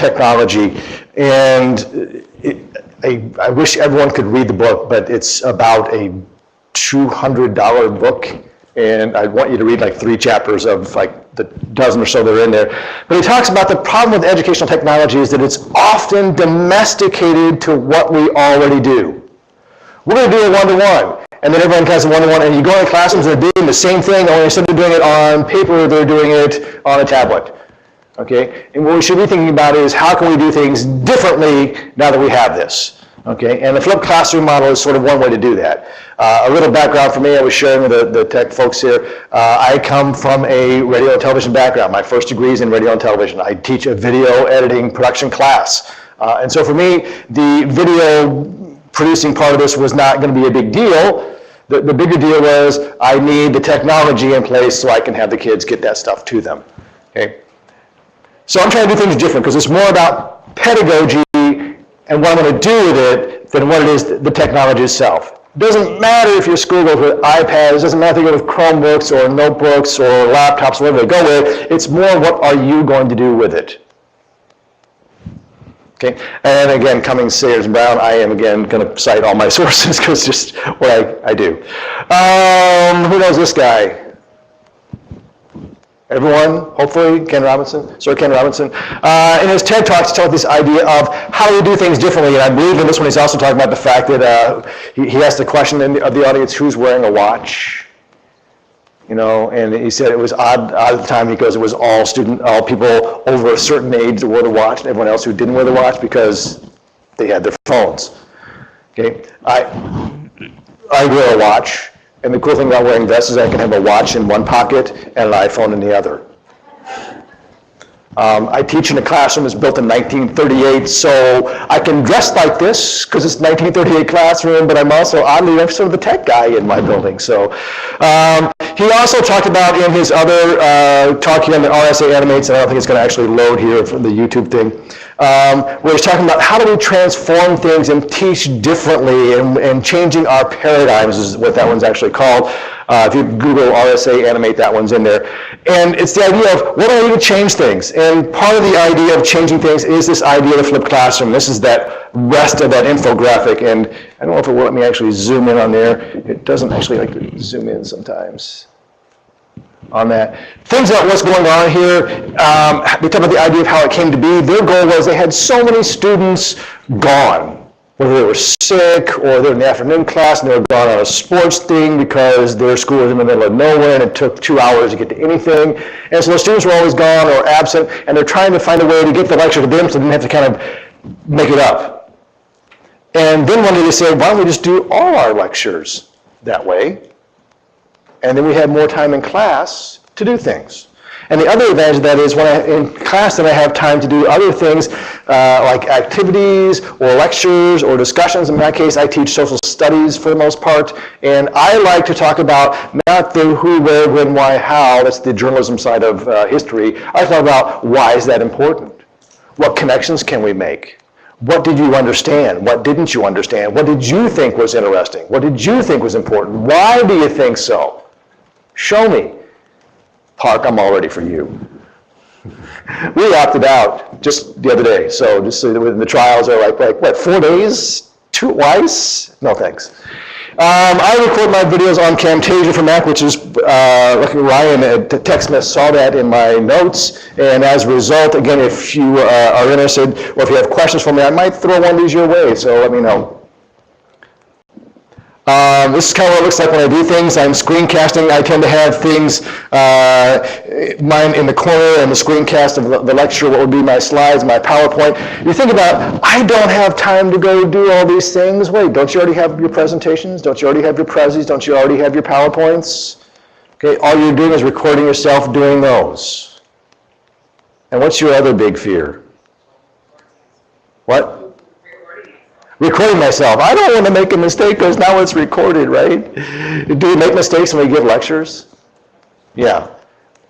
technology, and I wish everyone could read the book, but it's about a $200 book, and I want you to read like 3 chapters of like the dozen or so that are in there. But he talks about the problem with educational technology is that it's often domesticated to what we already do. We're going to do a one-to-one, and then everyone has a one-to-one, and you go in classrooms, they're doing the same thing, only instead of doing it on paper, they're doing it on a tablet. Okay? And what we should be thinking about is how can we do things differently now that we have this? Okay? And the flipped classroom model is sort of one way to do that. A little background for me, I was sharing with the tech folks here. I come from a radio and television background. My first degree is in radio and television. I teach a video editing production class. And so for me, the video producing part of this was not going to be a big deal. The bigger deal was I need the technology in place so I can have the kids get that stuff to them. Okay? So I'm trying to do things different because it's more about pedagogy and what I'm going to do with it than what it is, the technology itself. It doesn't matter if your school goes with iPads, it doesn't matter if you go with Chromebooks or notebooks or laptops, whatever they go with. It's more what are you going to do with it. Okay, and again, Cummings, Sayers, and Brown, I am again going to cite all my sources because it's just what I do. Who knows this guy? Everyone, hopefully, Ken Robinson, Sir Ken Robinson. In his TED Talks, he talked this idea of how do you do things differently, and I believe in this one he's also talking about the fact that he asked the question of the audience, who's wearing a watch? You know, and he said it was odd at the time because it was all people over a certain age that wore the watch, and everyone else who didn't wear the watch because they had their phones. Okay, I wear a watch. And the cool thing about wearing vests is I can have a watch in one pocket and an iPhone in the other. I teach in a classroom that's built in 1938, so I can dress like this because it's a 1938 classroom, but I'm also, oddly enough, sort of the tech guy in my building. So he also talked about in his other talk here on the RSA Animates, and I don't think it's going to actually load here from the YouTube thing, where he's talking about how do we transform things and teach differently and changing our paradigms is what that one's actually called. If you Google RSA Animate, that one's in there. And it's the idea of what do I do to change things? And part of the idea of changing things is this idea of the flipped classroom. This is that rest of that infographic. And I don't know if it will let me actually zoom in on there. It doesn't actually like to zoom in sometimes on that. Things about what's going on here, we talk about the idea of how it came to be. Their goal was they had so many students gone, whether they were sick or they're in the afternoon class and they were gone on a sports thing because their school was in the middle of nowhere and it took 2 hours to get to anything. And so the students were always gone or absent, and they're trying to find a way to get the lecture to them so they didn't have to kind of make it up. And then one day they said, why don't we just do all our lectures that way? And then we had more time in class to do things. And the other advantage of that is when in class then I have time to do other things like activities or lectures or discussions. In my case, I teach social studies for the most part. And I like to talk about not the who, where, when, why, how. That's the journalism side of history. I talk about why is that important? What connections can we make? What did you understand? What didn't you understand? What did you think was interesting? What did you think was important? Why do you think so? Show me. Park, I'm all ready for you. We opted out just the other day. So just so the trials are like what, 4 days? Twice? No thanks. I record my videos on Camtasia for Mac, which is, like Ryan at TechSmith saw that in my notes. And as a result, again, if you are interested, or if you have questions for me, I might throw one of these your way, so let me know. This is kind of what it looks like when I do things. I'm screencasting. I tend to have things, mine in the corner and the screencast of the lecture, what would be my slides, my PowerPoint. You think about, I don't have time to go do all these things. Wait, don't you already have your presentations? Don't you already have your Prezis? Don't you already have your PowerPoints? Okay, all you're doing is recording yourself doing those. And what's your other big fear? What? Recording myself. I don't want to make a mistake because now it's recorded, right? Do we make mistakes when we give lectures? Yeah.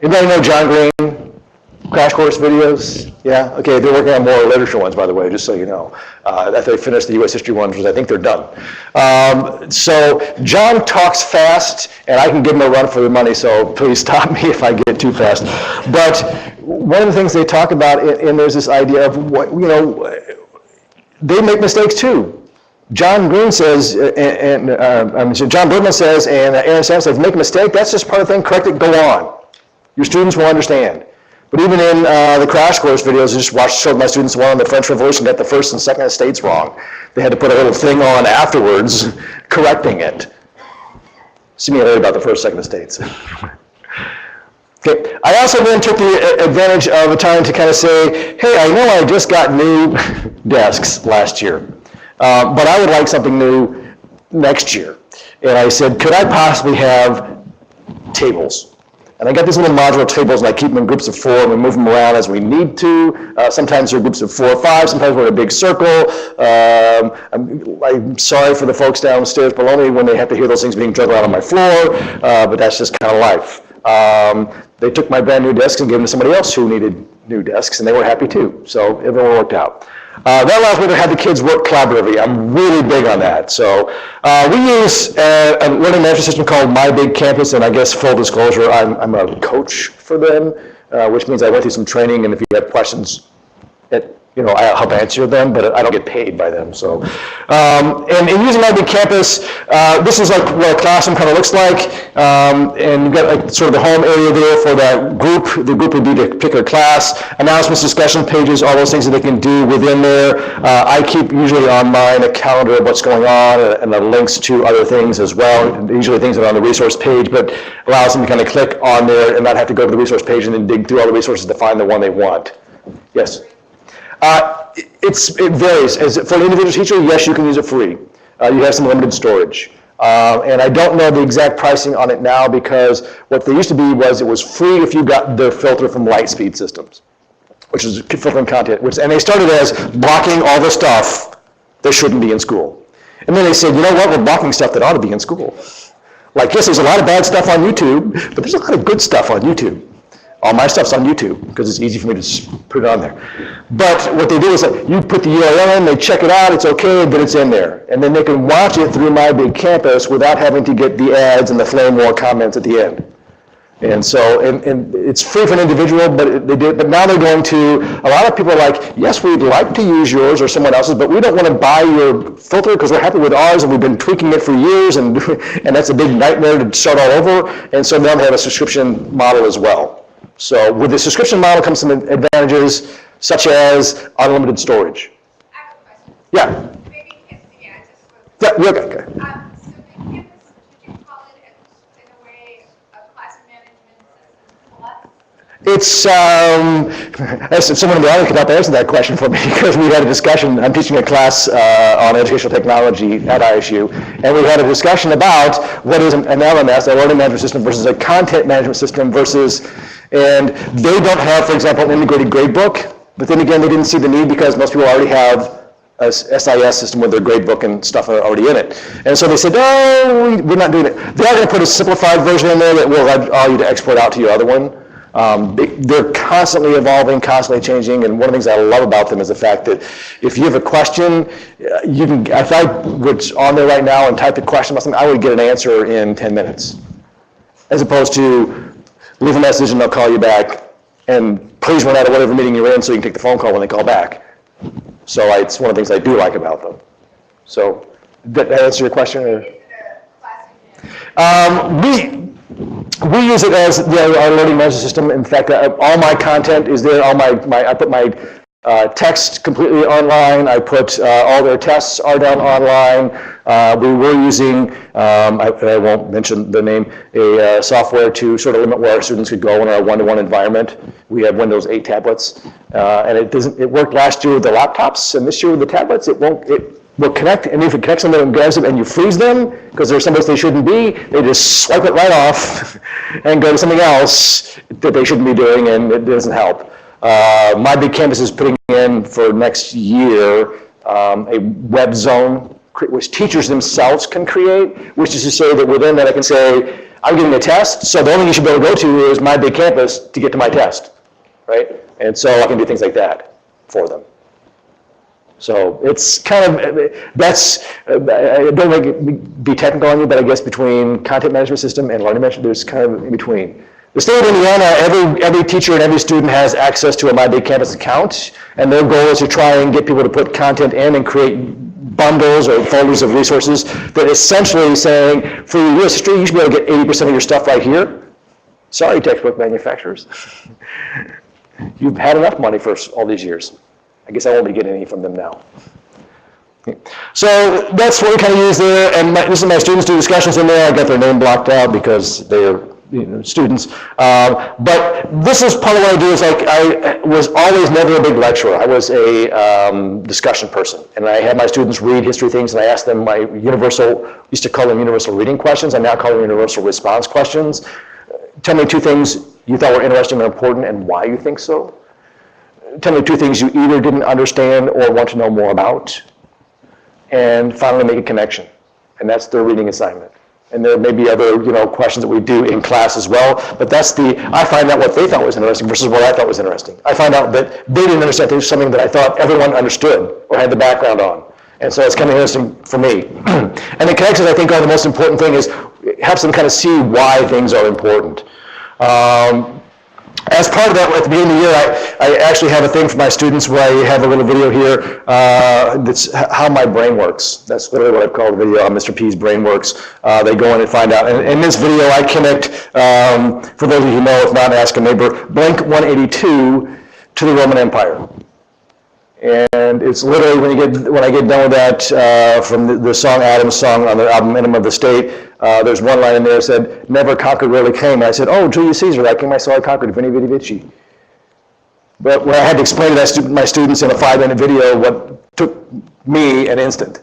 Anybody know John Green? Crash course videos? Yeah? Okay, they're working on more literature ones, by the way, just so you know. After they finish the U.S. history ones, which I think they're done. So John talks fast, and I can give him a run for the money, so please stop me if I get too fast. But one of the things they talk about, and there's this idea of what, you know, they make mistakes too. John Green says, John Bergman says, and Aaron Sam says, make a mistake, that's just part of the thing, correct it, go on. Your students will understand. But even in the crash course videos, I just showed my students one on the French Revolution, got the first and second estates wrong. They had to put a little thing on afterwards, correcting it. Similarly about the first, second estates. Okay. I also then took the advantage of the time to kind of say, hey, I know I just got new desks last year, but I would like something new next year. And I said, could I possibly have tables? And I got these little modular tables, and I keep them in groups of 4, and we move them around as we need to. Sometimes they're groups of 4 or 5, sometimes we're in a big circle. I'm sorry for the folks downstairs below me when they have to hear those things being juggled out on my floor, but that's just kind of life. They took my brand new desks and gave them to somebody else who needed new desks, and they were happy too. So everyone worked out. That allows me to have the kids work collaboratively. I'm really big on that. So we use a learning management system called My Big Campus, and I guess full disclosure, I'm a coach for them, which means I went through some training, and if you have questions, I'll help answer them, but I don't get paid by them. So, and in using My Big Campus, this is like what a classroom kind of looks like, and you've got like sort of the home area there for that group. The group would be the particular class, announcements, discussion pages, all those things that they can do within there. I keep usually on mine a calendar of what's going on and the links to other things as well, usually things that are on the resource page, but allows them to kind of click on there and not have to go to the resource page and then dig through all the resources to find the one they want. Yes? It varies. For an individual teacher, yes, you can use it free. You have some limited storage. And I don't know the exact pricing on it now, because what they used to be was it was free if you got their filter from Lightspeed Systems, which is filtering content. And they started as blocking all the stuff that shouldn't be in school. And then they said, you know what, we're blocking stuff that ought to be in school. Like, yes, there's a lot of bad stuff on YouTube, but there's a lot of good stuff on YouTube. All my stuff's on YouTube, because it's easy for me to just put it on there. But what they do is that you put the URL in, they check it out, it's okay, but it's in there. And then they can watch it through My Big Campus without having to get the ads and the flame war comments at the end. And so, and it's free for an individual, but now they're going to, a lot of people are like, yes, we'd like to use yours or someone else's, but we don't want to buy your filter because we're happy with ours and we've been tweaking it for years, and that's a big nightmare to start all over. And so now they have a subscription model as well. So with the subscription model comes some advantages, such as unlimited storage. I have a question. Yeah. Maybe you can't see it, Yeah, you're okay. So Big Campus, would you call it, in a way, a classroom management system plus? It's, someone in the audience could help answer that question for me, because we had a discussion. I'm teaching a class on educational technology at ISU, and we had a discussion about what is an LMS, a learning management system, versus a content management system versus, and they don't have, for example, an integrated gradebook, but then again, they didn't see the need because most people already have a SIS system with their gradebook and stuff already in it. And so they said, no, we're not doing it. They are going to put a simplified version in there that will allow you to export out to your other one. They're constantly evolving, constantly changing, and one of the things I love about them is the fact that if you have a question, you can, if I was on there right now and typed a question about something, I would get an answer in 10 minutes, as opposed to leave a message and they'll call you back, and please run out of whatever meeting you're in so you can take the phone call when they call back. So it's one of the things I do like about them. So did that answer your question? Or? Is it a classroom management? We use it as our learning management system. In fact, all my content is there. I put my text completely online. I put all their tests are done online. We were using, I won't mention the name, a software to sort of limit where our students could go in our one-to-one environment. We have Windows 8 tablets, and it worked last year with the laptops, and this year with the tablets, it will connect, and if it connects them and grabs them and you freeze them, because they're someplace they shouldn't be, they just swipe it right off and go to something else that they shouldn't be doing, and it doesn't help. My Big Campus is putting in for next year a web zone which teachers themselves can create, which is to say that within that I can say, I'm giving a test, so the only thing you should be able to go to is My Big Campus to get to my test, right? And so I can do things like that for them. So it's kind of, that's, I don't like to be technical on you, but I guess between content management system and learning management, there's kind of in between. The state of Indiana, every teacher and every student has access to a My Big Campus account, and their goal is to try and get people to put content in and create bundles or folders of resources that essentially saying, for your US history, you should be able to get 80% of your stuff right here. Sorry, textbook manufacturers. You've had enough money for all these years. I guess I won't be getting any from them now. So that's what we kind of use there, and this is my students do discussions in there. I got their name blocked out because they're students. But this is part of what I do is like I was always never a big lecturer. I was a discussion person, and I had my students read history things, and I asked them my used to call them universal reading questions. I now call them universal response questions. Tell me 2 things you thought were interesting and important and why you think so. Tell me 2 things you either didn't understand or want to know more about. And finally make a connection. And that's their reading assignment. And there may be other questions that we do in class as well, but I find out what they thought was interesting versus what I thought was interesting. I find out that they didn't understand something that I thought everyone understood or had the background on. And so it's kind of interesting for me. And the connections, I think, are the most important thing. Is it helps them kind of see why things are important. As part of that, at the beginning of the year, I actually have a thing for my students where I have a little video here that's how my brain works. That's literally what I've called the video, how Mr. P's brain works. They go in and find out. And in this video, I connect, for those of you who know, if not, ask a neighbor, blank 182 to the Roman Empire. And it's literally, when I get done with that, from the song, Adam's song on the album Enema of the State, there's one line in there that said, never conquered, rarely came. And I said, oh, Julius Caesar, I came, I saw, I conquered, Veni Vidi Vici. But when I had to explain to my students in a 5-minute video what took me an instant.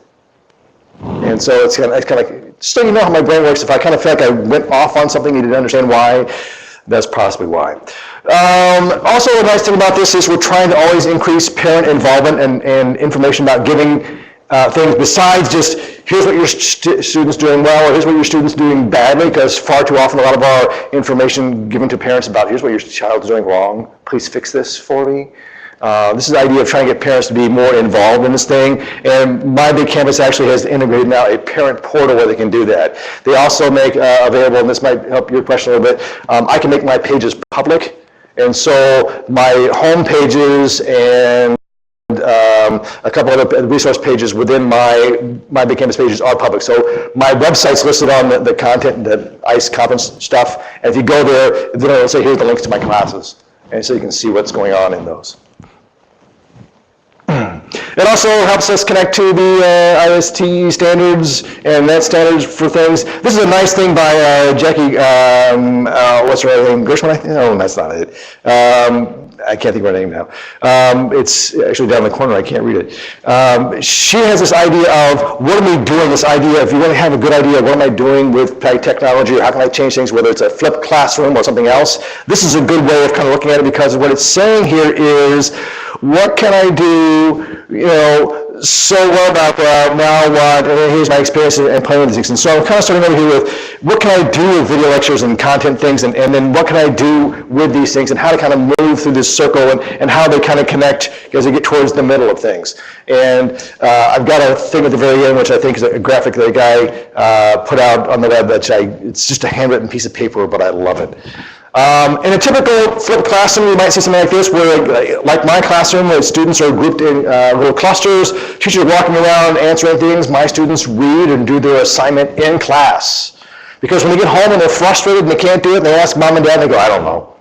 And so it's kind of like, so you know how my brain works, if I kind of feel like I went off on something, you didn't understand why, that's possibly why. Also, a nice thing about this is we're trying to always increase parent involvement and information about giving things besides just, here's what your student's doing well, or here's what your student's doing badly, because far too often a lot of our information given to parents about, here's what your child's doing wrong, please fix this for me. This is the idea of trying to get parents to be more involved in this thing, and My Big Campus actually has integrated now a parent portal where they can do that. They also make available, and this might help your question a little bit, I can make my pages public, and so my home pages and a couple other resource pages within my Big Campus pages are public. So my website's listed on the content, the ICE conference stuff, and if you go there, it'll say, here's the links to my classes, and so you can see what's going on in those. It also helps us connect to the IST standards and net standards for things. This is a nice thing by Jackie, what's her name, Gershwin, I think? No, that's not it. I can't think of her name now. It's actually down in the corner, I can't read it. She has this idea of, what am I doing, this idea, if you want to have a good idea, what am I doing with technology, or how can I change things, whether it's a flipped classroom or something else. This is a good way of kind of looking at it, because what it's saying here is, what can I do, so well about that, now what, and then here's my experience and playing with these things. And so I'm kind of starting over here with, what can I do with video lectures and content things, and then what can I do with these things, and how to kind of move through this circle, and how they kind of connect as they get towards the middle of things. And I've got a thing at the very end, which I think is a graphic that a guy put out on the web, it's just a handwritten piece of paper, but I love it. In a typical flipped classroom, you might see something like this, where, like my classroom, where students are grouped in little clusters, teachers walking around answering things, my students read and do their assignment in class. Because when they get home and they're frustrated and they can't do it, and they ask mom and dad, and they go, I don't know.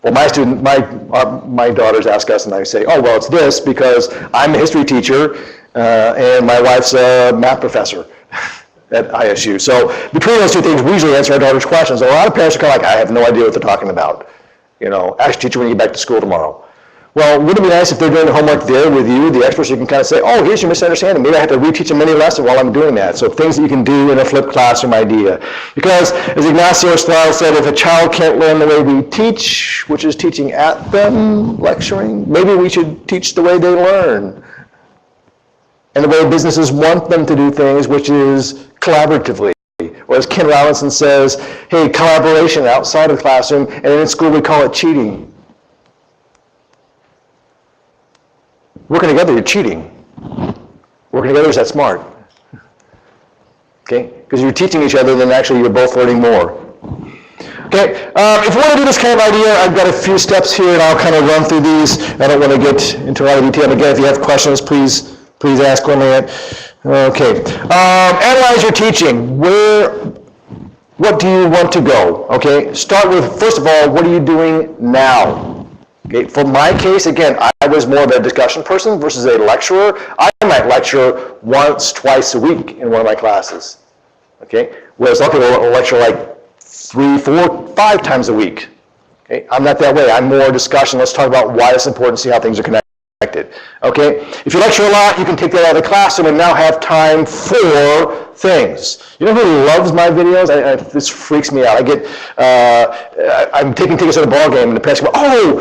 Well, my daughters ask us, and I say, oh, well, it's this, because I'm a history teacher, and my wife's a math professor at ISU. So between those two things, we usually answer our daughters' questions. A lot of parents are kind of like, I have no idea what they're talking about. Ask teacher when you get back to school tomorrow. Well, wouldn't it be nice if they're doing the homework there with you, the experts, you can kind of say, oh, here's your misunderstanding. Maybe I have to reteach a mini lesson while I'm doing that. So things that you can do in a flipped classroom idea. Because, as Ignacio Estrada said, if a child can't learn the way we teach, which is teaching at them, lecturing, maybe we should teach the way they learn. And the way businesses want them to do things, which is collaboratively. Or as Ken Robinson says, hey, collaboration outside of the classroom, and in school we call it cheating. Working together, you're cheating. Working together is that smart. Okay? Because you're teaching each other, then actually you're both learning more. Okay, if you want to do this kind of idea, I've got a few steps here, and I'll kind of run through these. I don't want to get into a lot of detail. And again, if you have questions, please ask one minute. Okay, analyze your teaching. What do you want to go? Okay, start with, first of all, what are you doing now? Okay, for my case, again, I was more of a discussion person versus a lecturer. I might lecture once, twice a week in one of my classes. Okay, whereas a lot of people will lecture like 3, 4, 5 times a week. Okay, I'm not that way. I'm more discussion. Let's talk about why it's important, see how things are connected. Okay, if you lecture a lot, you can take that out of the classroom and now have time for things. You know who loves my videos? This freaks me out. I'm taking tickets at a ball game, and the parents go, "Oh,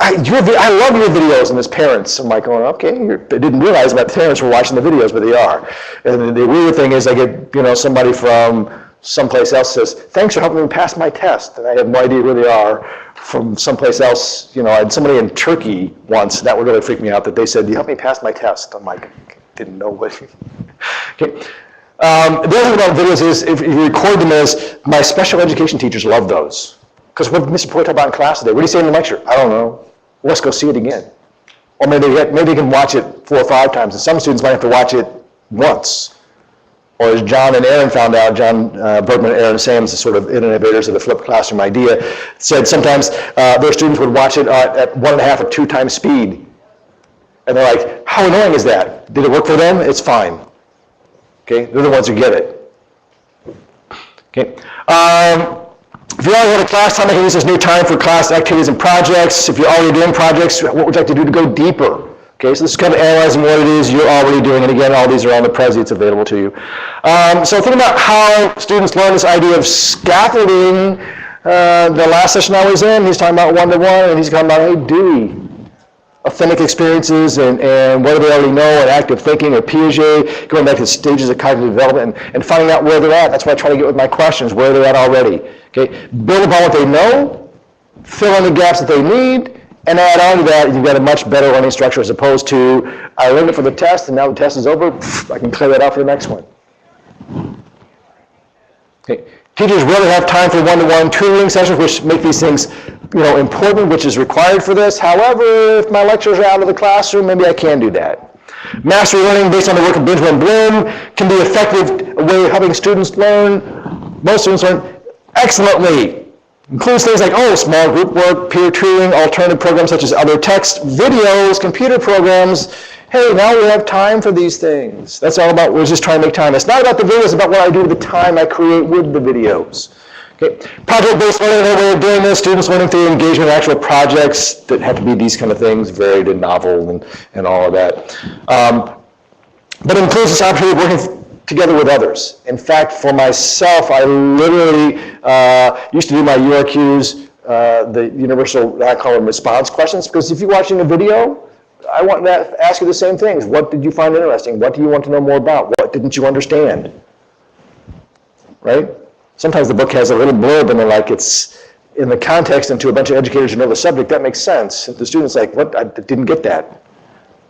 I love your videos," and as parents, I'm like, "Oh, okay." I didn't realize my parents were watching the videos, but they are. And the weird thing is, I get somebody from someplace else says, "Thanks for helping me pass my test," and I have no idea who they are. From someplace else, I had somebody in Turkey once, that would really freak me out, that they said, "You helped me pass my test." I'm like, didn't know what. Okay. The other thing about videos is, if you record them as, my special education teachers love those. Because what did Mr. Pulley talk about in class today? What did he say in the lecture? I don't know. Let's go see it again. Or maybe they can watch it 4 or 5 times, and some students might have to watch it once. Or as John and Aaron found out, John Bergman and Aaron Sams, the sort of innovators of the flipped classroom idea, said sometimes their students would watch it at 1.5 or 2 times speed. And they're like, how annoying is that? Did it work for them? It's fine. Okay, they're the ones who get it. Okay. If you already have a class time, I can use this new time for class activities and projects. If you're already doing projects, what would you like to do to go deeper? Okay, so this is kind of analyzing what it is you're already doing, and again, all these are on the Prezi, it's available to you. So think about how students learn this idea of scaffolding. The last session I was in, he's talking about one-to-one, and he's talking about, hey, Dewey, authentic experiences, and what do they already know, and active thinking, or Piaget, going back to the stages of cognitive development, and finding out where they're at. That's what I try to get with my questions, where they're at already. Okay, build upon what they know, fill in the gaps that they need, and add on to that, you've got a much better learning structure as opposed to, I learned it for the test, and now the test is over, I can clear that out for the next one. Okay. Teachers rarely have time for one-to-one tutoring sessions, which make these things important, which is required for this. However, if my lectures are out of the classroom, maybe I can do that. Mastery learning based on the work of Benjamin Bloom can be an effective way of helping students learn. Most students learn excellently. Includes things like, small group work, peer tutoring, alternative programs such as other text, videos, computer programs. Hey, now we have time for these things. That's all about, we're just trying to make time. It's not about the videos, it's about what I do with the time I create with the videos. Okay. Project-based learning, another way of doing this, students learning through engagement in actual projects that have to be these kind of things, varied and novel and all of that. But it includes this opportunity of working together with others. In fact, for myself, I literally used to do my URQs, the universal, I call them response questions, because if you're watching a video, I want to ask you the same things. What did you find interesting? What do you want to know more about? What didn't you understand? Right? Sometimes the book has a little blurb and they're like, it's in the context and to a bunch of educators who know the subject, that makes sense. If the student's like, what? I didn't get that.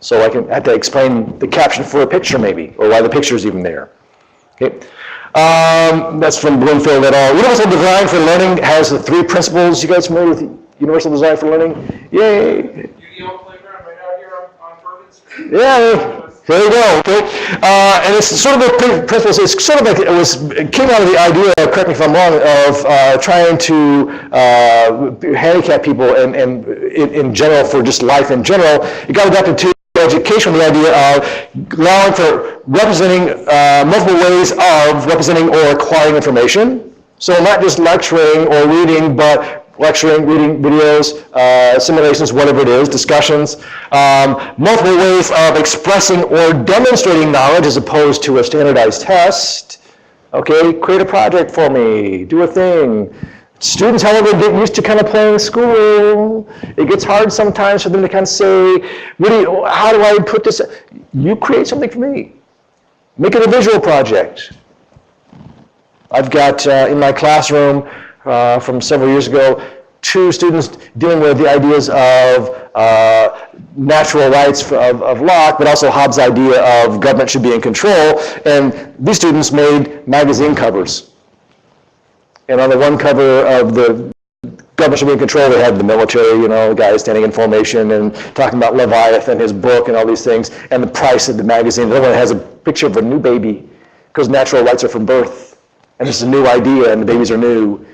So I have to explain the caption for a picture maybe, or why the picture is even there. Okay. That's from Bloomfield et al. Universal Design for Learning has the 3 principles. You guys familiar with Universal Design for Learning? Yay! UDL playground right out here on Bourbon Street. Yeah. There you go. Okay. And it's sort of the principles. It's sort of like it came out of the idea, correct me if I'm wrong, of trying to handicap people and in general for just life in general. It got adapted to education, the idea of allowing for representing multiple ways of representing or acquiring information. So not just lecturing or reading, but lecturing, reading videos, simulations, whatever it is, discussions, multiple ways of expressing or demonstrating knowledge as opposed to a standardized test. Okay, create a project for me, do a thing. Students, however, get used to kind of playing school. It gets hard sometimes for them to kind of say, how do I put this? You create something for me. Make it a visual project. I've got in my classroom from several years ago, 2 students dealing with the ideas of natural rights of Locke, but also Hobbes' idea of government should be in control. And these students made magazine covers. And on the one cover of the Government Should Be in Control, they had the military, guys standing in formation and talking about Leviathan, his book, and all these things, and the price of the magazine. The other one has a picture of a new baby, because natural rights are from birth, and this is a new idea, and the babies are new.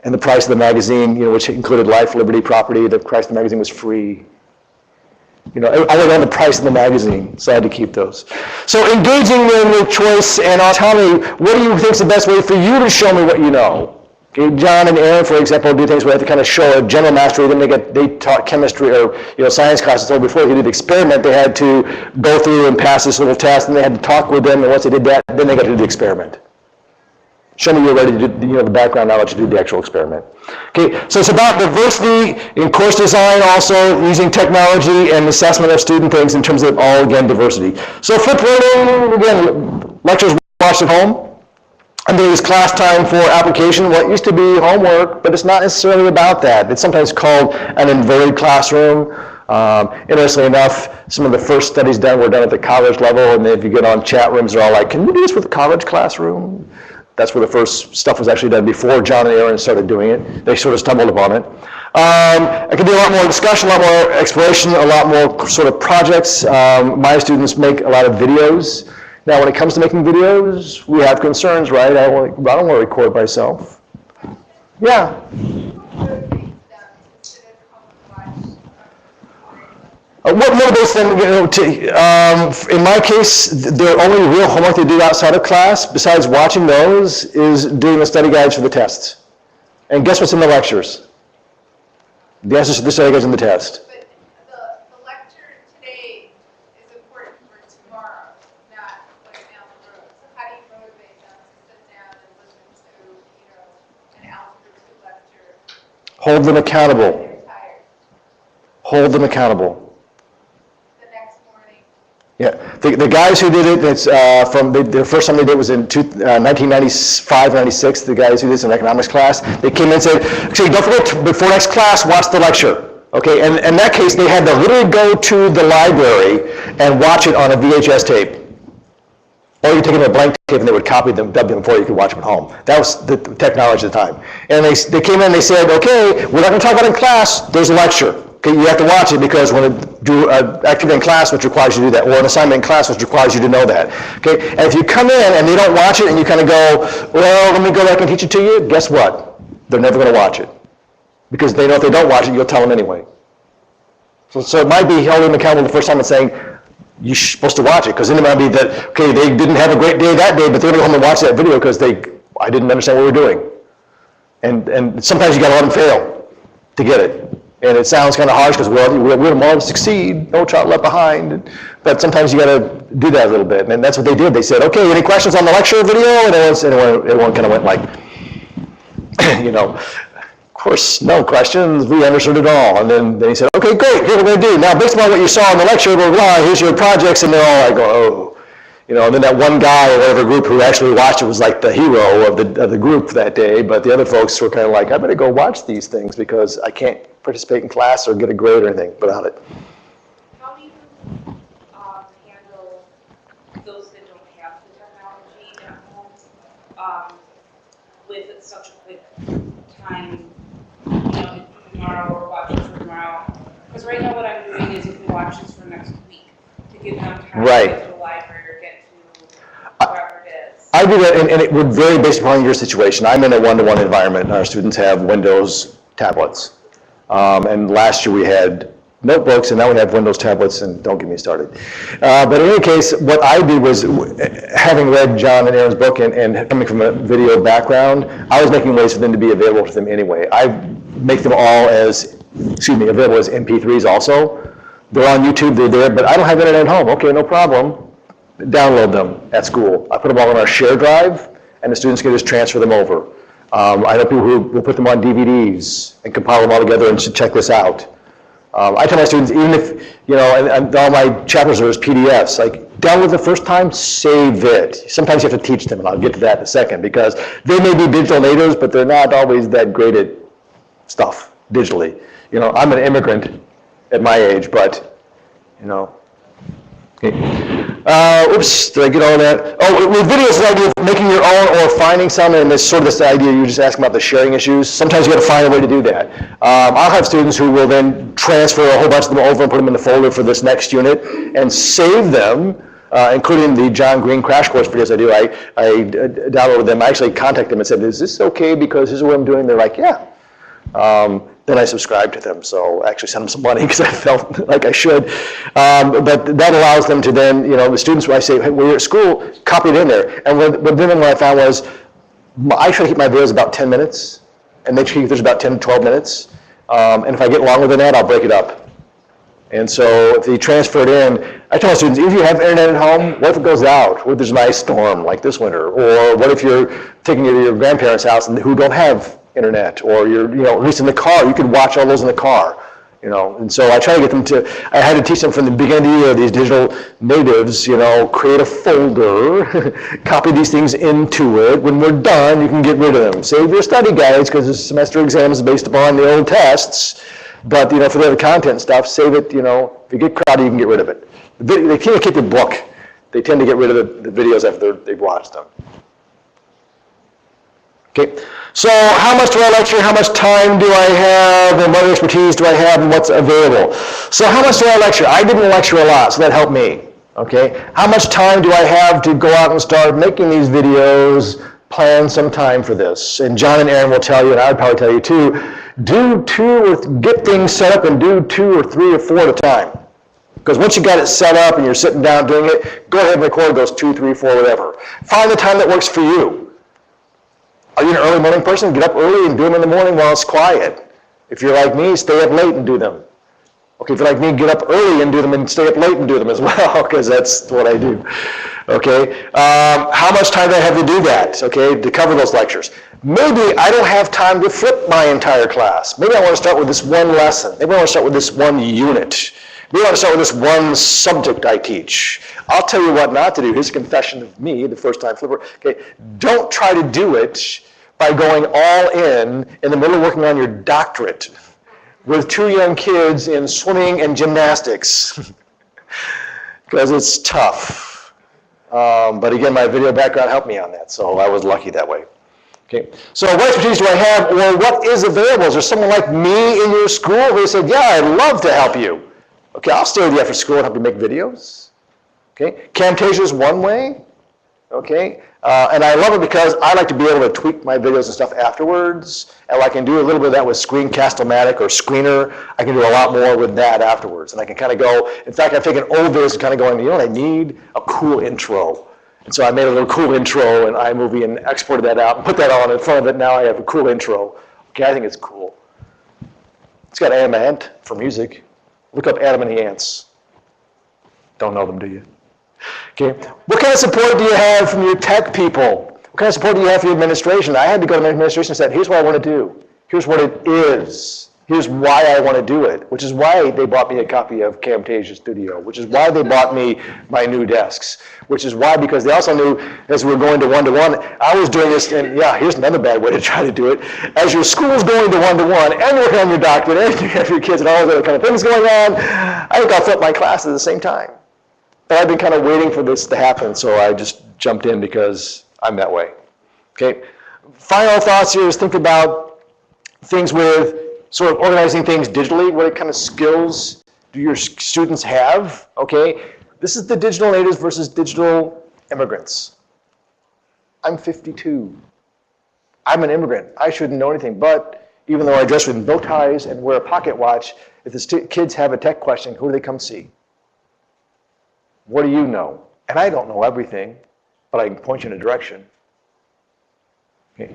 And the price of the magazine, which included life, liberty, property, the price of the magazine was free. I went on the price of the magazine, so I had to keep those. So engaging them with choice and autonomy, what do you think is the best way for you to show me what you know? Okay, John and Aaron, for example, do things where they have to kind of show a general mastery, then they taught chemistry or science classes. So before they did the experiment, they had to go through and pass this little test, and they had to talk with them, and once they did that, then they got to do the experiment. Show me you're ready to do the background knowledge to do the actual experiment. Okay, so it's about diversity in course design, also using technology and assessment of student things in terms of all, again, diversity. So flipped learning, again, lectures watched at home. And there is class time for application, what used to be homework, but it's not necessarily about that. It's sometimes called an inverted classroom. Interestingly enough, some of the first studies done were done at the college level, and if you get on chat rooms, they're all like, can we do this with a college classroom? That's where the first stuff was actually done before John and Aaron started doing it. They sort of stumbled upon it. I can do a lot more discussion, a lot more exploration, a lot more sort of projects. My students make a lot of videos. Now, when it comes to making videos, we have concerns, right? I don't want to record myself. Yeah. What motivates them, in my case, the only real homework they do outside of class, besides watching those, is doing the study guides for the tests. And guess what's in the lectures? The answers to the study guides in the test. But the lecture today is important for tomorrow, not like down the road. So how do you motivate them to sit down and listen to, an Algebra 2 lecture? Hold them accountable. They're tired. Hold them accountable. Yeah, the guys who did it, it's the first time they did it was in 1995, 96, the guys who did this in economics class, they came in and said, don't forget, before next class, watch the lecture. Okay, and in that case, they had to literally go to the library and watch it on a VHS tape. Or you take them a blank tape and they would copy them, dub them before you could watch them at home. That was the technology at the time. And they came in and they said, okay, we're not going to talk about it in class, there's a lecture. Okay, you have to watch it because we're going to do an activity in class which requires you to do that, or an assignment in class which requires you to know that. Okay, and if you come in and they don't watch it and you kind of go, well, let me go back and teach it to you, guess what? They're never going to watch it. Because they know if they don't watch it, you'll tell them anyway. So it might be holding them accountable the first time and saying, you're supposed to watch it, because then it might be that, okay, they didn't have a great day that day, but they're going to go home and watch that video because I didn't understand what we were doing. And sometimes you got to let them fail to get it. And it sounds kind of harsh because we'll all succeed, no child left behind. But sometimes you got to do that a little bit. And that's what they did. They said, okay, any questions on the lecture video? And everyone kind of went like, of course, no questions. We understood it all. And then he said, okay, great, here's what we're going to do. Now, based on what you saw in the lecture, blah, blah, here's your projects. And they're all like, oh. And then that one guy or whatever group who actually watched it was like the hero of the group that day. But the other folks were kind of like, I better go watch these things because I can't participate in class or get a grade or anything without it. How do you handle those that don't have the technology at home with such a quick time, tomorrow or watch this for tomorrow? Because right now what I'm doing is if we watch this for next week, to give them time to get to the library or get to wherever it is. I do that, and it would vary based upon your situation. I'm in a one-to-one environment, and our students have Windows tablets. And last year we had notebooks, and now we have Windows tablets, and don't get me started. But in any case, what I did was, having read John and Aaron's book and coming from a video background, I was making ways for them to be available to them anyway. I make them all available as MP3s also. They're on YouTube, they're there, but I don't have internet at home. Okay, no problem. Download them at school. I put them all on our share drive, and the students can just transfer them over. I know people who will put them on DVDs and compile them all together and should check this out. I tell my students, even if, and all my chapters are as PDFs, like download the first time, save it. Sometimes you have to teach them, and I'll get to that in a second, because they may be digital natives, but they're not always that great at stuff digitally. I'm an immigrant at my age, but, Okay. Oops, did I get all that? Oh, with videos, the idea of making your own or finding some, and this sort of this idea you were just asking about the sharing issues. Sometimes you got to find a way to do that. I'll have students who will then transfer a whole bunch of them over and put them in the folder for this next unit and save them, including the John Green crash course videos I do. I downloaded them. I actually contacted them and said, is this okay because this is what I'm doing? They're like, yeah. Then I subscribed to them, so I actually sent them some money because I felt like I should. But that allows them to then, you know, the students, when I say, hey, when you're at school, copy it in there. And what I found was, I try to keep my videos about 10 minutes, and they keep theirs about 10 to 12 minutes. And if I get longer than that, I'll break it up. And so if they transfer it in, I tell my students, if you have internet at home, what if it goes out? What if there's an ice storm like this winter? Or what if you're taking it to your grandparents' house and who don't have internet, or you're, you know, at least in the car, you could watch all those in the car, you know. And so I try to get them to, I had to teach them from the beginning of the year, these digital natives, you know, create a folder, copy these things into it. When we're done, you can get rid of them. Save your study guides, because the semester exam is based upon the old tests. But, you know, for the other content stuff, save it, you know, if you get crowded, you can get rid of it. They can't keep the book. They tend to get rid of the videos after they've watched them. Okay, so how much do I lecture, how much time do I have, and what expertise do I have, and what's available? So how much do I lecture? I didn't lecture a lot, so that helped me, okay? How much time do I have to go out and start making these videos, plan some time for this? And John and Aaron will tell you, and I would probably tell you too, get things set up and do 2 or 3 or 4 at a time. Because once you got it set up and you're sitting down doing it, go ahead and record those 2, 3, 4, whatever. Find the time that works for you. Are you an early morning person? Get up early and do them in the morning while it's quiet. If you're like me, stay up late and do them. Okay, if you're like me, get up early and do them and stay up late and do them as well, because that's what I do. Okay, how much time do I have to do that, okay, to cover those lectures? Maybe I don't have time to flip my entire class. Maybe I want to start with this one lesson. Maybe I want to start with this one unit. Maybe I want to start with this one subject I teach. I'll tell you what not to do. Here's a confession of me, the first time flipper. Okay, don't try to do it by going all in the middle of working on your doctorate with 2 young kids in swimming and gymnastics, because it's tough. But again, my video background helped me on that, so I was lucky that way. Okay, so what expertise do I have, or what is available? Is there someone like me in your school who said, yeah, I'd love to help you? Okay, I'll stay with you after school and help you make videos. Okay, Camtasia is one way. Okay, and I love it because I like to be able to tweak my videos and stuff afterwards, and I can do a little bit of that with Screencast-o-matic or Screenr. I can do a lot more with that afterwards, and I can kind of go, in fact, I've taken old videos and kind of going, you know what, I need a cool intro. And so I made a little cool intro in iMovie and exported that out and put that on in front of it. Now I have a cool intro. Okay, I think it's cool. It's got Adam Ant for music. Look up Adam and the Ants. Don't know them, do you? Okay. What kind of support do you have from your tech people? What kind of support do you have from your administration? I had to go to my administration and said, here's what I want to do. Here's what it is. Here's why I want to do it, which is why they bought me a copy of Camtasia Studio, which is why they bought me my new desks, which is why, because they also knew as we were going to one-to-one, I was doing this, and yeah, here's another bad way to try to do it. As your school's going to one-to-one, and you're working on your doctorate, and you have your kids and all those other kind of things going on, I think I'll flip my classes at the same time. But I've been kind of waiting for this to happen, so I just jumped in because I'm that way. Okay. Final thoughts here is think about things with sort of organizing things digitally. What kind of skills do your students have? Okay. This is the digital natives versus digital immigrants. I'm 52. I'm an immigrant. I shouldn't know anything, but even though I dress with bow ties and wear a pocket watch, if the kids have a tech question, who do they come see? What do you know? And I don't know everything, but I can point you in a direction. Okay.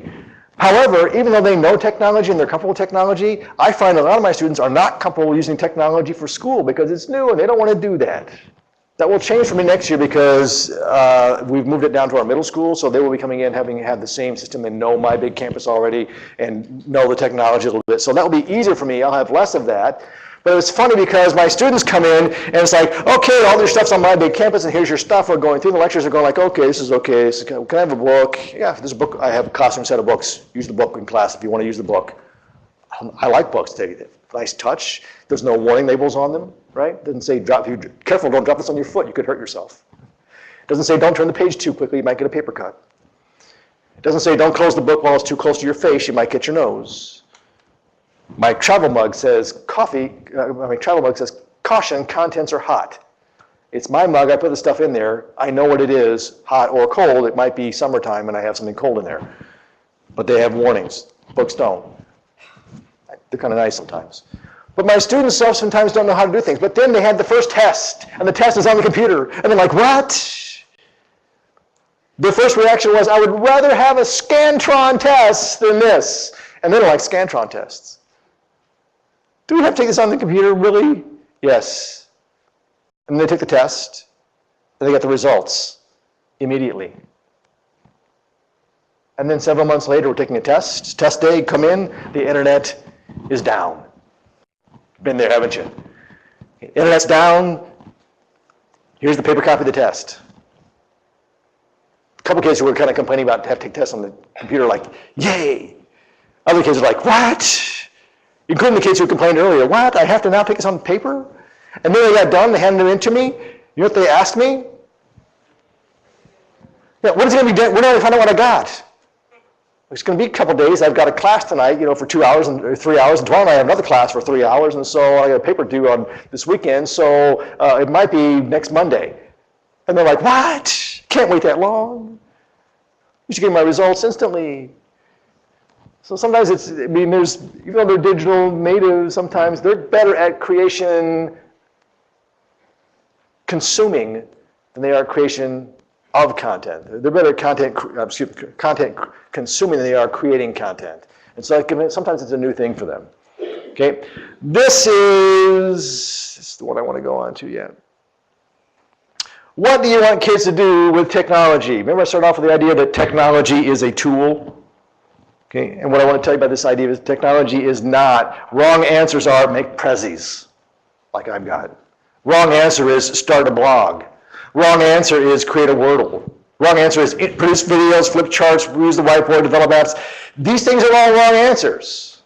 However, even though they know technology and they're comfortable with technology, I find a lot of my students are not comfortable using technology for school because it's new and they don't want to do that. That will change for me next year because we've moved it down to our middle school, so they will be coming in having had the same system and know my big campus already and know the technology a little bit. So that will be easier for me. I'll have less of that. But it's funny because my students come in and it's like, okay, all your stuff's on my big campus and here's your stuff. We're going through the lectures. Are going like, okay, this is okay. So can I have a book? Yeah, there's a book. I have a classroom set of books. Use the book in class if you want to use the book. I like books. Nice touch. There's no warning labels on them, right? Doesn't say drop. Careful, don't drop this on your foot. You could hurt yourself. It doesn't say don't turn the page too quickly, you might get a paper cut. It doesn't say don't close the book while it's too close to your face, you might get your nose. My travel mug says travel mug says caution, contents are hot. It's my mug, I put the stuff in there, I know what it is, hot or cold. It might be summertime and I have something cold in there. But they have warnings, books don't. They're kind of nice sometimes. But my students sometimes don't know how to do things. But then they had the first test, and the test is on the computer, and they're like, what? Their first reaction was, I would rather have a Scantron test than this. And they don't like Scantron tests. Do we have to take this on the computer, really? Yes. And they took the test, and they got the results immediately. And then several months later, we're taking a test. Test day, come in, the internet is down. Been there, haven't you? Internet's down. Here's the paper copy of the test. A couple cases we're kind of complaining about have to take tests on the computer, like, yay. Other cases are like, what? Including the kids who complained earlier, what? I have to now take this on paper? And then they got done, they handed it in to me. You know what they asked me? Yeah, when is it going to be done? When do I find out what I got? It's going to be a couple days. I've got a class tonight, for 2 hours or 3 hours, and tomorrow night I have another class for 3 hours, and so I got a paper due on this weekend, so it might be next Monday. And they're like, what? Can't wait that long. You should get my results instantly. So sometimes even though they're digital natives, sometimes they're better at creation consuming than they are creation of content. They're better at content consuming than they are creating content. And so sometimes it's a new thing for them. Okay, this is the one I want to go on to yet. What do you want kids to do with technology? Remember I started off with the idea that technology is a tool? Okay, and what I want to tell you about this idea is technology is not. Wrong answers are make Prezis, like I've got. Wrong answer is start a blog. Wrong answer is create a Wordle. Wrong answer is produce videos, flip charts, use the whiteboard, develop apps. These things are all wrong answers.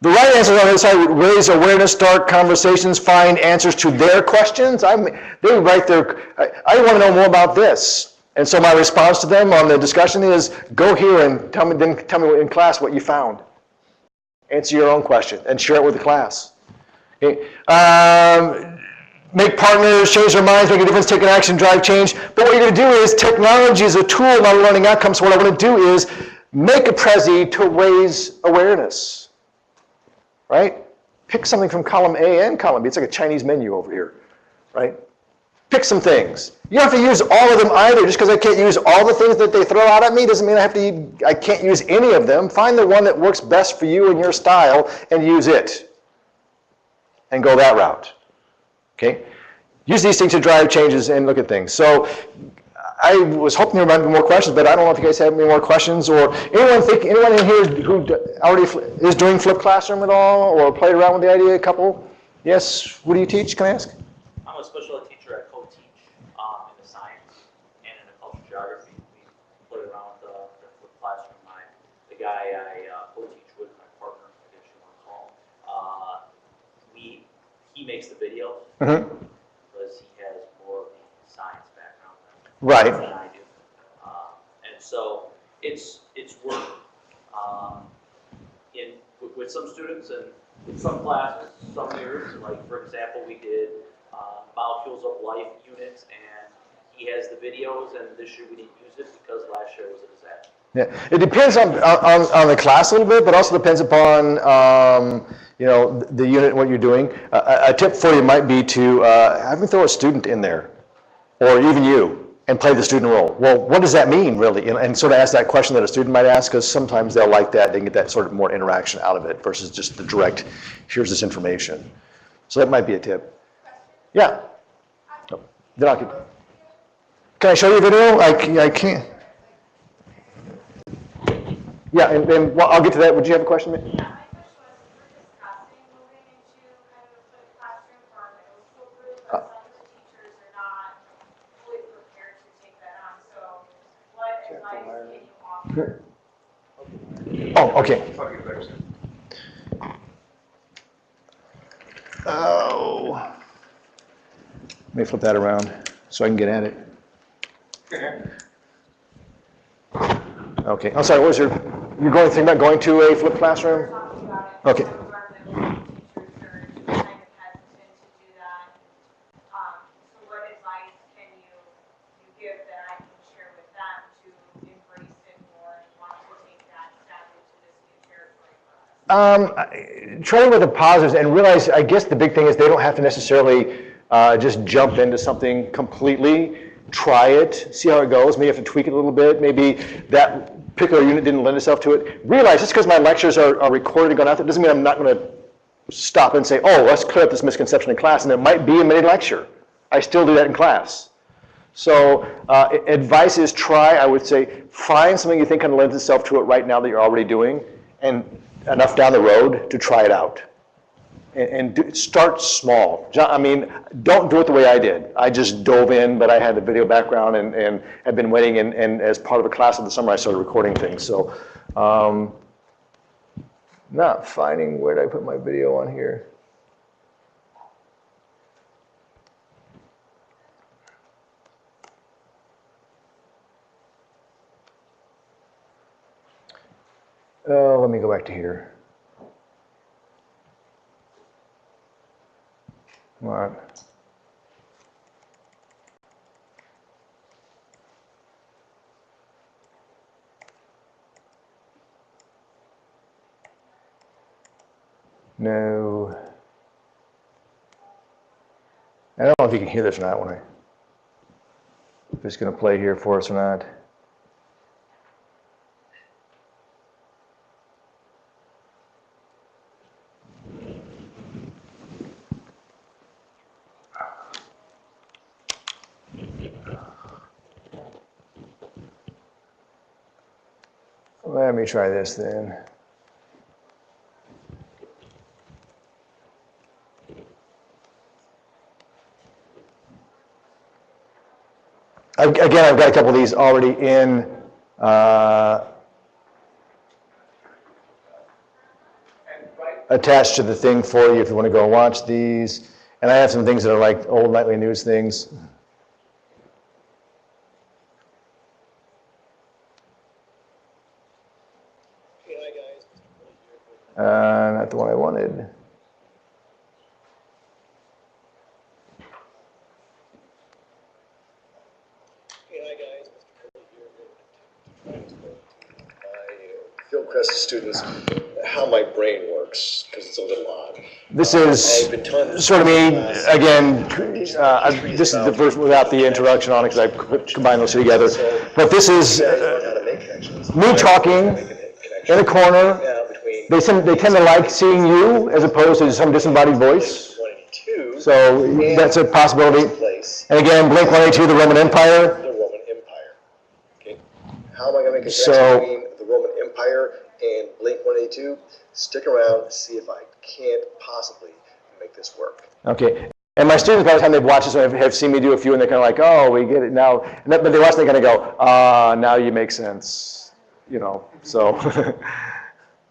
The right answer on the other side would raise awareness, start conversations, find answers to their questions. They write I want to know more about this. And so my response to them on the discussion is, go here and tell me in class what you found. Answer your own question and share it with the class. Okay. Make partners, change their minds, make a difference, take an action, drive change. But what you're going to do is, technology is a tool, not a learning outcome. So what I want to do is make a Prezi to raise awareness. Right? Pick something from column A and column B. It's like a Chinese menu over here. Right? Pick some things. You don't have to use all of them either. Just because I can't use all the things that they throw out at me doesn't mean I can't use any of them. Find the one that works best for you and your style and use it. And go that route. Okay? Use these things to drive changes and look at things. So I was hoping there might be more questions, but I don't know if you guys have any more questions, or anyone in here who already is doing flipped classroom at all, or played around with the idea a couple? Yes, what do you teach, can I ask? I'm a special ed teacher. I co-teach in the science and in the cultural geography. We played around with the flipped classroom. The guy I co-teach with, my partner, I guess you want to call him, he makes the video. Because he has more of the science background than I do. And so it's work with some students and in some classes, some years. Like, for example, we did Molecules of Life units, and he has the videos, and this year we didn't use it because last year was a disaster. Yeah, it depends on the class a little bit, but also depends upon the unit and what you're doing. A tip for you might be to have them throw a student in there, or even you, and play the student role. Well, what does that mean, really? And sort of ask that question that a student might ask, because sometimes they'll like that. They can get that sort of more interaction out of it versus just the direct, here's this information. So that might be a tip. Yeah. Oh, then I'll keep. Can I show you a video? I can't. Yeah, and well, I'll get to that. Would you have a question? Yeah, my question was, we're discussing moving into kind of a flipped classroom for our middle school group, but some of the teachers are not fully prepared to take that on. So what advice can you offer? Oh, okay. Oh. Let me flip that around so I can get at it. Okay, I'm sorry, what was you're going to think about going to a flipped classroom? Talking about it. Okay. Some of our middle school teachers are kind of hesitant to do that. So what advice can you give that I can share with them to embrace it more and want to take that step into this new territory for us? Try with the positives and realize, I guess the big thing is they don't have to necessarily just jump into something completely. Try it, see how it goes. Maybe you have to tweak it a little bit. Maybe that particular unit didn't lend itself to it. Realize just because my lectures are recorded and gone out there doesn't mean I'm not going to stop and say, oh, let's clear up this misconception in class, and it might be a mini lecture. I still do that in class. So advice is try, I would say, find something you think kind of lends itself to it right now that you're already doing, and enough down the road to try it out. And start small. I mean, don't do it the way I did. I just dove in, but I had a video background and had been waiting, and as part of a class of the summer, I started recording things. So, not finding, where did I put my video on here? Oh, let me go back to here. Come on. No. I don't know if you can hear this or not when if it's going to play here for us or not. Let me try this then. Again, I've got a couple of these already in attached to the thing for you if you want to go watch these. And I have some things that are like old nightly news things. Not the one I wanted. Hey, hi guys, Mr. Pulley here. I'm trying to explain to my Philcrest students how my brain works, because it's a little odd. This is sort of me, again, this is the version without the introduction on it because I combined those two together. But this is me talking in a corner. They tend to like seeing you as opposed to some disembodied voice. So that's a possibility. And again, Blink 182, the Roman Empire. The Roman Empire. Okay. How am I going to make a connection between the Roman Empire and Blink 182? Stick around, see if I can't possibly make this work. Okay. And my students, by the time they've watched this, have seen me do a few, and they're kind of like, oh, we get it now. But they watch, they're going to go, now you make sense. You know, so.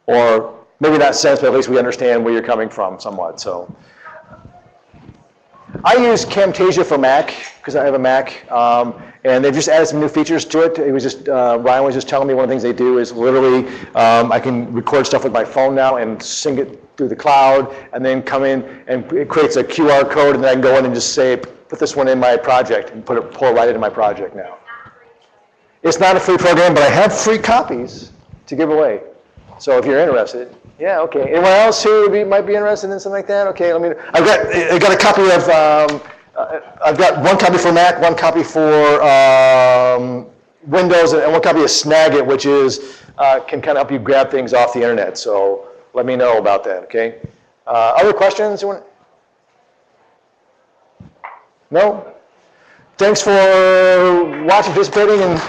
Or maybe not sense, but at least we understand where you're coming from somewhat. So I use Camtasia for Mac because I have a Mac, and they've just added some new features to it. It was just Ryan was just telling me one of the things they do is literally I can record stuff with my phone now and sync it through the cloud, and then come in and it creates a QR code, and then I can go in and just say, put this one in my project, and pull it right into my project now. It's not a free program, but I have free copies to give away. So if you're interested, yeah, okay. Anyone else who might be interested in something like that? Okay, I got a copy of, I've got one copy for Mac, one copy for Windows, and one copy of Snagit, which is, can kind of help you grab things off the internet. So let me know about that, okay? Other questions? No? Thanks for watching, participating, and